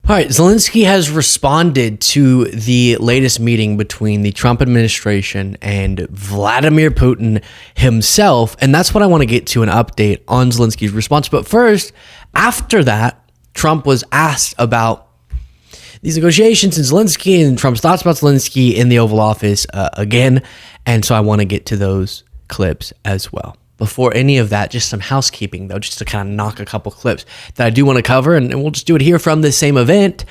All right, Zelenskyy has responded to the latest meeting between the Trump administration and Vladimir Putin himself, and that's what I want to get to, an update on Zelensky's response. But first, after that, Trump was asked about these negotiations and Zelenskyy and Trump's thoughts about Zelenskyy in the Oval Office again, and so I want to get to those clips as well. Before any of that, just some housekeeping, though, just to kind of knock a couple clips that I do want to cover, and we'll just do it here from the same event.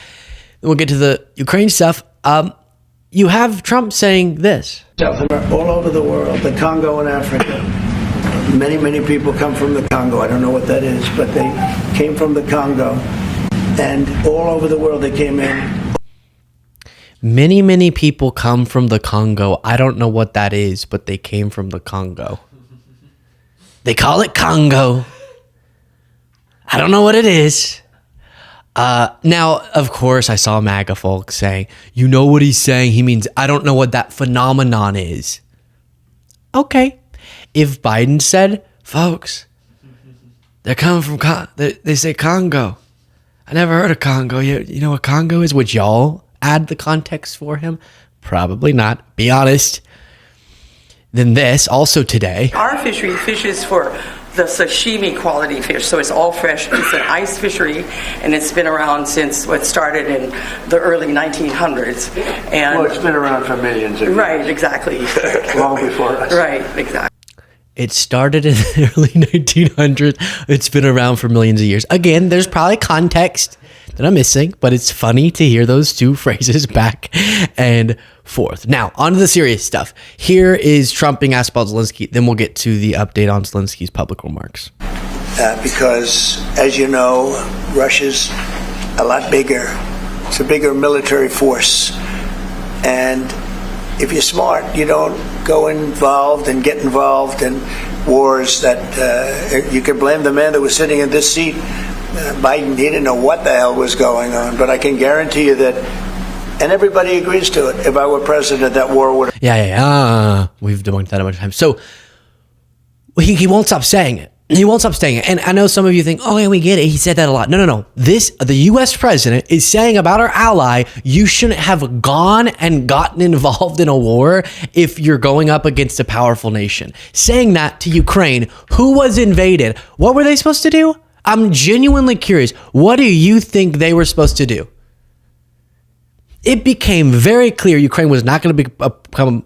Then we'll get to the Ukraine stuff. You have Trump saying this. All over the world, the Congo and Africa, many people come from the Congo. I don't know what that is, but they came from the Congo, and all over the world they came in. Many people come from the Congo. I don't know what that is, but they came from the Congo. They call it Congo. I don't know what it is. Now, of course, I saw MAGA folks saying, you know what he's saying? He means, I don't know what that phenomenon is. Okay. If Biden said, folks, they're coming from, they say Congo. I never heard of Congo. You know what Congo is? Would y'all add the context for him? Probably not. Be honest. Then this, also today. Our fishery fishes for the sashimi quality fish, so it's all fresh. It's an ice fishery, and it's been around since what started in the early 1900s. And Well, it's been around for millions of years. right, exactly. Long before us. Right, exactly. It started in the early 1900s. It's been around for millions of years. Again, there's probably context that I'm missing, but it's funny to hear those two phrases back and forth. Now, on to the serious stuff. Here is Trump being asked about Zelenskyy. Then we'll get to the update on Zelensky's public remarks. Because, as you know, Russia's a lot bigger. It's a bigger military force. And if you're smart, you don't go involved and get involved in wars that you can blame the man that was sitting in this seat. Biden, he didn't know what the hell was going on, but I can guarantee you that, and everybody agrees to it, if I were president, that war would... Yeah. We've debunked that a bunch of times. So he won't stop saying it. He won't stop saying it. And I know some of you think, oh, yeah, we get it. He said that a lot. No. The U.S. president is saying about our ally, you shouldn't have gone and gotten involved in a war if you're going up against a powerful nation. Saying that to Ukraine, who was invaded. What were they supposed to do? I'm genuinely curious. What do you think they were supposed to do? It became very clear Ukraine was not going to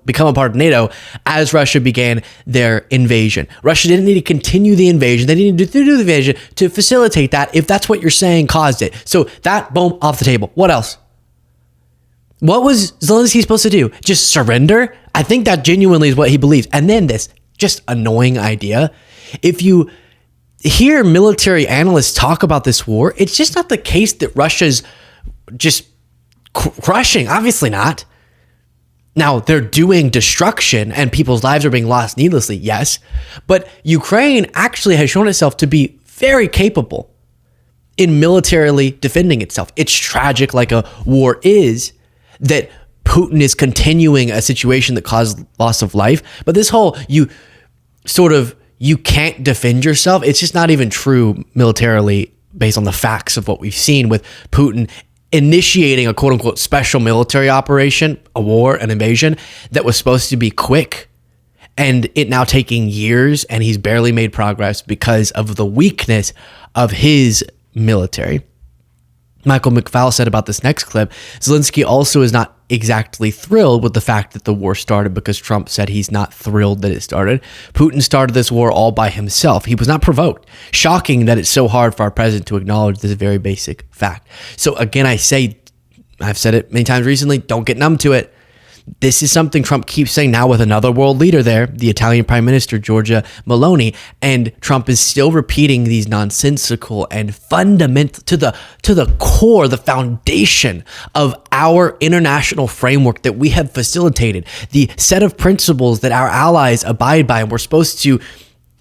become a part of NATO as Russia began their invasion. Russia didn't need to continue the invasion. They needed to do the invasion to facilitate that, if that's what you're saying caused it. So that, boom, off the table. What else? What was Zelenskyy supposed to do? Just surrender? I think that genuinely is what he believes. And then this just annoying idea. If you hear military analysts talk about this war, it's just not the case that Russia's just crushing. Obviously not. Now, they're doing destruction and people's lives are being lost needlessly, yes. But Ukraine actually has shown itself to be very capable in militarily defending itself. It's tragic, like a war is, that Putin is continuing a situation that caused loss of life. But this whole, you can't defend yourself, it's just not even true militarily based on the facts of what we've seen with Putin initiating a quote-unquote special military operation, a war, an invasion that was supposed to be quick, and it now taking years, and he's barely made progress because of the weakness of his military. Michael McFaul said about this next clip, Zelenskyy also is not exactly thrilled with the fact that the war started because Trump said he's not thrilled that it started. Putin started this war all by himself. He was not provoked. Shocking that it's so hard for our president to acknowledge this very basic fact. So again, I've said it many times recently, don't get numb to it. This is something Trump keeps saying now with another world leader there, the Italian Prime Minister, Giorgia Meloni, and Trump is still repeating these nonsensical and fundamental to the core, the foundation of our international framework that we have facilitated, the set of principles that our allies abide by, and we're supposed to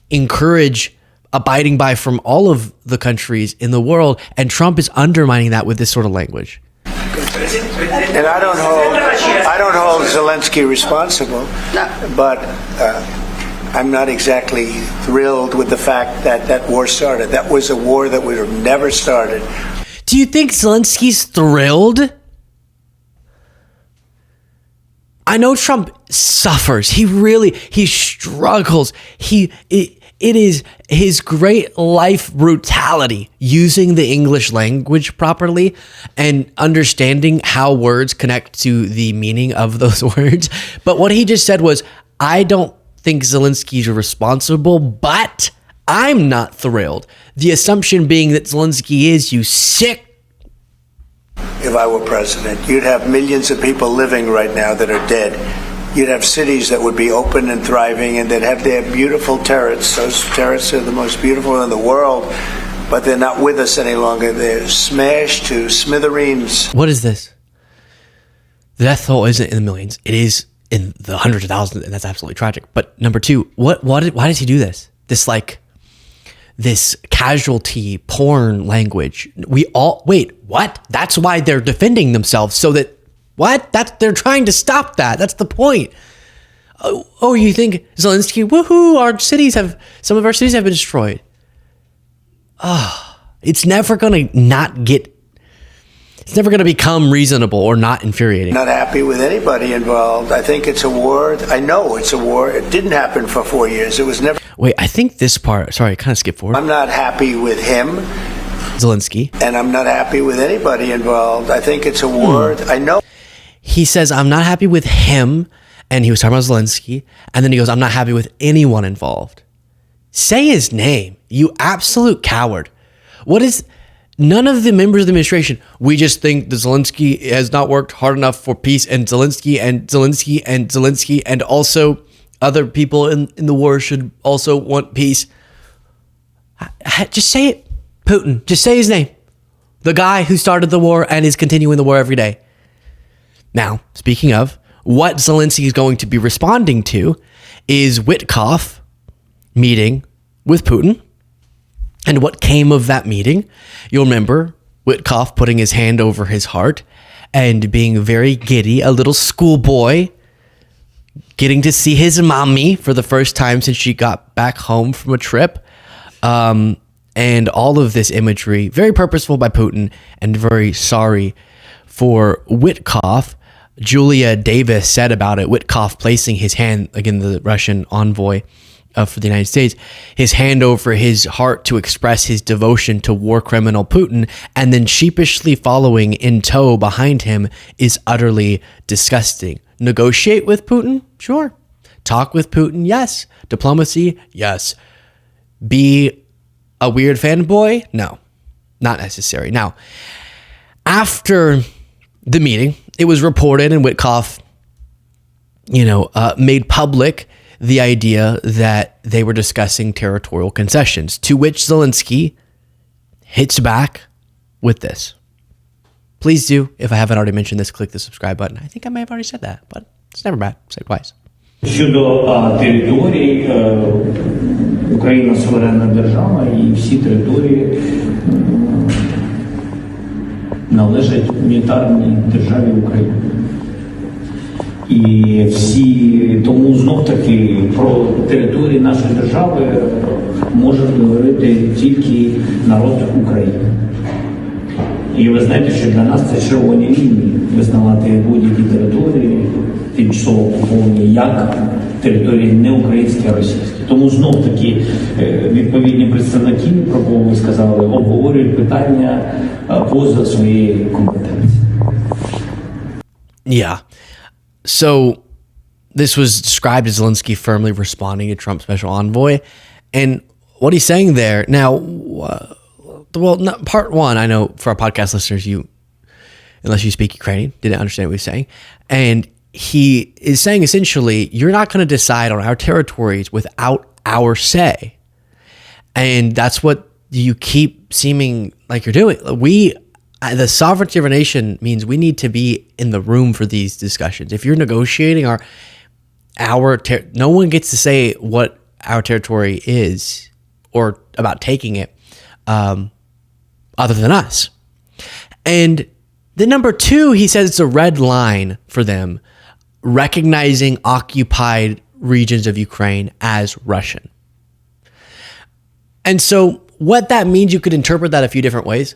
encourage abiding by from all of the countries in the world, and Trump is undermining that with this sort of language. And I don't hold Zelenskyy responsible, but I'm not exactly thrilled with the fact that that war started. That was a war that would have never started. Do you think Zelensky's thrilled? I know Trump suffers. He struggles. It is his great life brutality using the English language properly and understanding how words connect to the meaning of those words. But what he just said was, I don't think Zelensky's responsible, but I'm not thrilled. The assumption being that Zelensky is, you sick. If I were president, you'd have millions of people living right now that are dead. You'd have cities that would be open and thriving, and they'd have their beautiful turrets. Those turrets are the most beautiful in the world, but they're not with us any longer. They're smashed to smithereens. What is this? The death toll isn't in the millions. It is in the hundreds of thousands, and that's absolutely tragic. But number two, why does he do this? This casualty porn language. Wait, what? That's why they're defending themselves, so that they're trying to stop that. That's the point. Oh, you think Zelensky, woohoo, some of our cities have been destroyed. It's never going to become reasonable or not infuriating. Not happy with anybody involved. I think it's a war. I know it's a war. It didn't happen for 4 years. It was never. Wait, I think this part, sorry, I kind of skipped forward. I'm not happy with him. Zelensky. And I'm not happy with anybody involved. I think it's a war. I know. He says, I'm not happy with him. And he was talking about Zelensky. And then he goes, I'm not happy with anyone involved. Say his name, you absolute coward. None of the members of the administration, we just think that Zelensky has not worked hard enough for peace, and Zelensky and also other people in the war should also want peace. Just say it. Putin. Just say his name. The guy who started the war and is continuing the war every day. Now, speaking of, what Zelensky is going to be responding to is Witkoff meeting with Putin. And what came of that meeting? You'll remember Witkoff putting his hand over his heart and being very giddy, a little schoolboy, getting to see his mommy for the first time since she got back home from a trip. And all of this imagery, very purposeful by Putin and very sorry for Witkoff. Julia Davis said about it, Witkoff placing his hand, again, the Russian envoy for the United States, his hand over his heart to express his devotion to war criminal Putin, and then sheepishly following in tow behind him is utterly disgusting. Negotiate with Putin? Sure. Talk with Putin? Yes. Diplomacy? Yes. Be a weird fanboy? No, not necessary. Now, after the meeting, it was reported, and Witkoff, made public the idea that they were discussing territorial concessions, to which Zelensky hits back with this. Please do, if I haven't already mentioned this, click the subscribe button. I think I may have already said that, but it's never bad. Say it twice. Щодо територій, Україна суверенна держава, і всі території належать унітарній державі України. І тому знов-таки про території нашої держави може говорити тільки народ України. І ви знаєте, що для нас це червоні лінії визнавати будь-які території тимчасово окуповані як території не українські, а російські. Тому знов-таки відповідні представники, про кого ви сказали, обговорюють питання поза своєї компетенції. Yeah. So this was described as Zelensky firmly responding to Trump's special envoy. And what he's saying there, now, part one, I know for our podcast listeners, unless you speak Ukrainian, didn't understand what he's saying. And he is saying essentially, you're not going to decide on our territories without our say. And that's what you keep seeming like you're doing. The sovereignty of a nation means we need to be in the room for these discussions. If you're negotiating no one gets to say what our territory is or about taking it, other than us. And then number two, he says it's a red line for them recognizing occupied regions of Ukraine as Russian. And so what that means, you could interpret that a few different ways.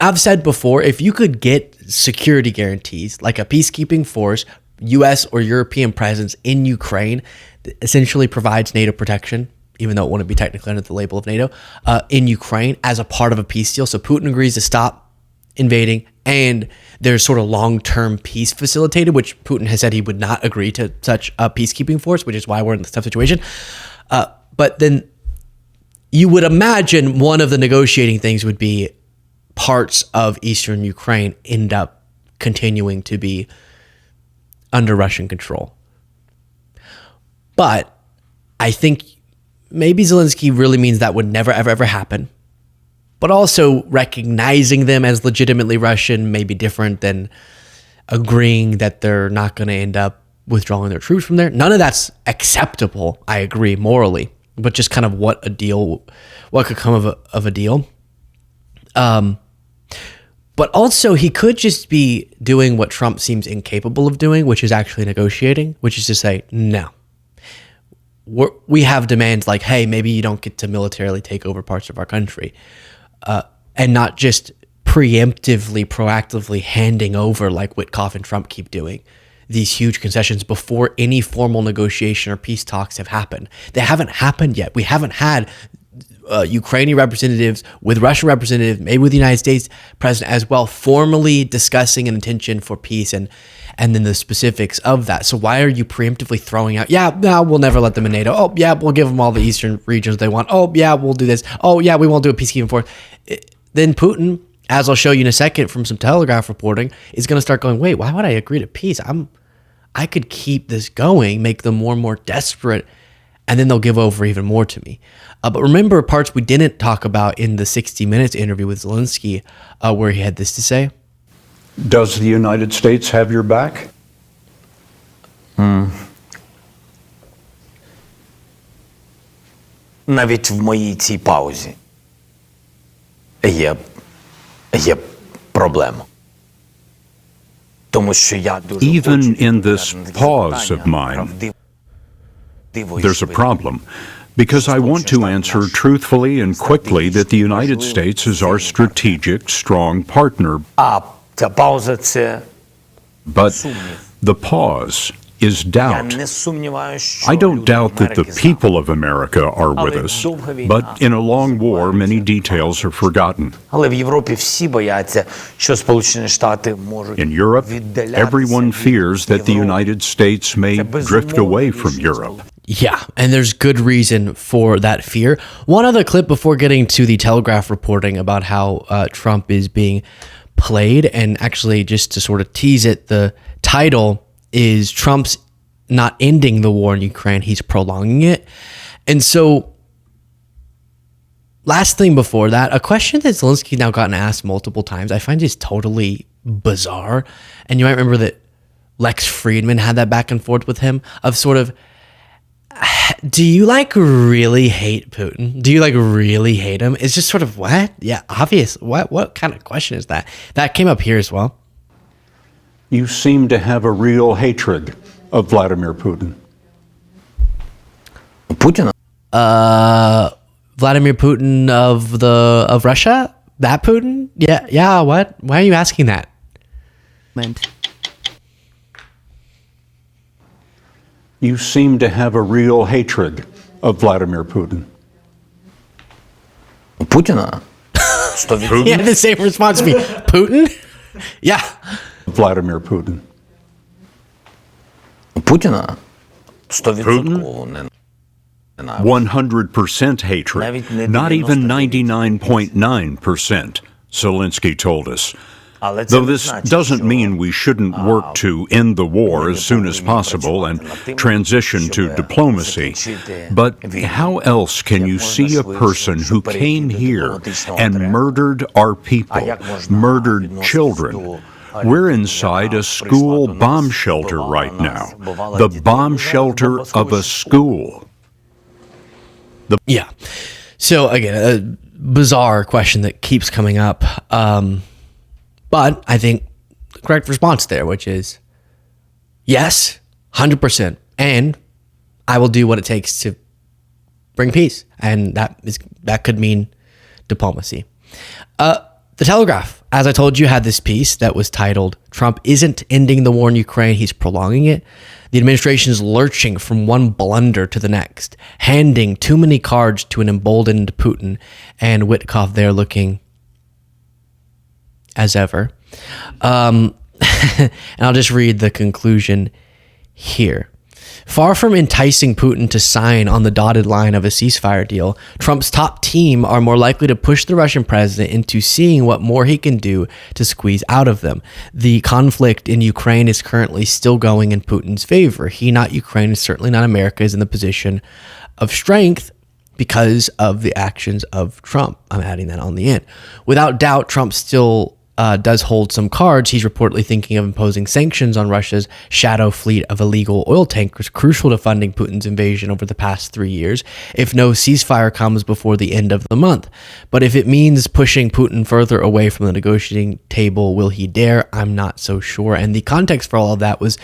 I've said before, if you could get security guarantees like a peacekeeping force, US or European presence in Ukraine that essentially provides NATO protection, even though it wouldn't be technically under the label of NATO, in Ukraine as a part of a peace deal. So Putin agrees to stop invading and there's sort of long-term peace facilitated, which Putin has said he would not agree to such a peacekeeping force, which is why we're in this tough situation. But then you would imagine one of the negotiating things would be parts of eastern Ukraine end up continuing to be under Russian control. But I think maybe Zelenskyy really means that would never, ever, ever happen. But also recognizing them as legitimately Russian may be different than agreeing that they're not going to end up withdrawing their troops from there. None of that's acceptable, I agree, morally. But just kind of what could come of a deal. But also, he could just be doing what Trump seems incapable of doing, which is actually negotiating, which is to say, no. We have demands like, hey, maybe you don't get to militarily take over parts of our country. And not just preemptively, proactively handing over like Witkoff and Trump keep doing these huge concessions before any formal negotiation or peace talks have happened. They haven't happened yet. We haven't had Ukrainian representatives with Russian representatives, maybe with the United States president as well, formally discussing an intention for peace and then the specifics of that. So why are you preemptively throwing out, we'll never let them in NATO. Oh, yeah, we'll give them all the eastern regions they want. Oh, yeah, we'll do this. Oh, yeah, we won't do a peacekeeping force. Then Putin, as I'll show you in a second from some Telegraph reporting, is going to start going, wait, why would I agree to peace? I could keep this going, make them more and more desperate, and then they'll give over even more to me. But remember parts we didn't talk about in the 60 Minutes interview with Zelenskyy, where he had this to say. Does the United States have your back? Навіть в моїй цій паузі є проблема. Тому що я дуже Even хочу in this pause of mine, there's a problem, because I want to answer truthfully and quickly that the United States is our strategic, strong partner. А ця пауза – це But the pause is я doubt. не сумніваюся, що I don't люди doubt that the Америки знають. people of America are with us, but in a long war, many details are forgotten. Але в Європі всі бояться, що Сполучені Штати можуть In Europe, віддалятися everyone від fears that the Європи. United States may drift away from Europe. Yeah, and there's good reason for that fear. One other clip before getting to the Telegraph reporting about how Trump is being played, and actually just to sort of tease it, the title is Trump's not ending the war in Ukraine, he's prolonging it. And so, last thing before that, a question that Zelenskyy now gotten asked multiple times, I find just totally bizarre. And you might remember that Lex Friedman had that back and forth with him of sort of, do you like really hate Putin? Do you like really hate him? It's just sort of, what? Yeah, obvious. What kind of question is that? That came up here as well. You seem to have a real hatred of Vladimir Putin. Путіна? Vladimir Putin of Russia? That Putin? Yeah, what? Why are you asking that? You seem to have a real hatred of Vladimir Putin. Путіна? 100%. He had the same response to me. Putin? Yeah. Vladimir Putin. Путіна? 100% не. 100% hatred, not even 99.9%, Zelenskyy told us. Though this doesn't mean we shouldn't work to end the war as soon as possible and transition to diplomacy. But how else can you see a person who came here and murdered our people, murdered children? We're inside a school bomb shelter right now. The bomb shelter of a school. Yeah. So again, a bizarre question that keeps coming up. But I think the correct response there, which is yes, 100%. And I will do what it takes to bring peace. And that could mean diplomacy. The Telegraph, as I told you, had this piece that was titled, "Trump isn't ending the war in Ukraine, he's prolonging it. The administration is lurching from one blunder to the next, handing too many cards to an emboldened Putin," and Witkoff there looking as ever. And I'll just read the conclusion here. Far from enticing Putin to sign on the dotted line of a ceasefire deal, Trump's top team are more likely to push the Russian president into seeing what more he can do to squeeze out of them. The conflict in Ukraine is currently still going in Putin's favor. He, not Ukraine, is certainly not America, is in the position of strength because of the actions of Trump. I'm adding that on the end. Without doubt, Trump still does hold some cards. He's reportedly thinking of imposing sanctions on Russia's shadow fleet of illegal oil tankers, crucial to funding Putin's invasion over the past 3 years, if no ceasefire comes before the end of the month. But if it means pushing Putin further away from the negotiating table, will he dare? I'm not so sure. And the context for all of that was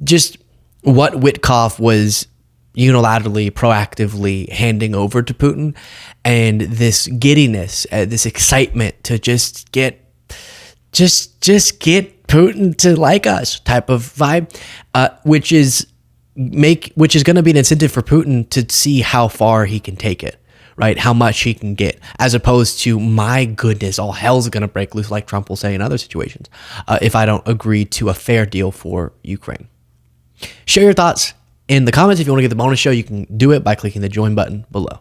just what Witkoff was unilaterally, proactively handing over to Putin, and this giddiness, this excitement to just get Putin to like us type of vibe, which is going to be an incentive for Putin to see how far he can take it, right? How much he can get, as opposed to, my goodness, all hell's going to break loose, like Trump will say in other situations, if I don't agree to a fair deal for Ukraine. Share your thoughts in the comments. If you want to get the bonus show, you can do it by clicking the join button below.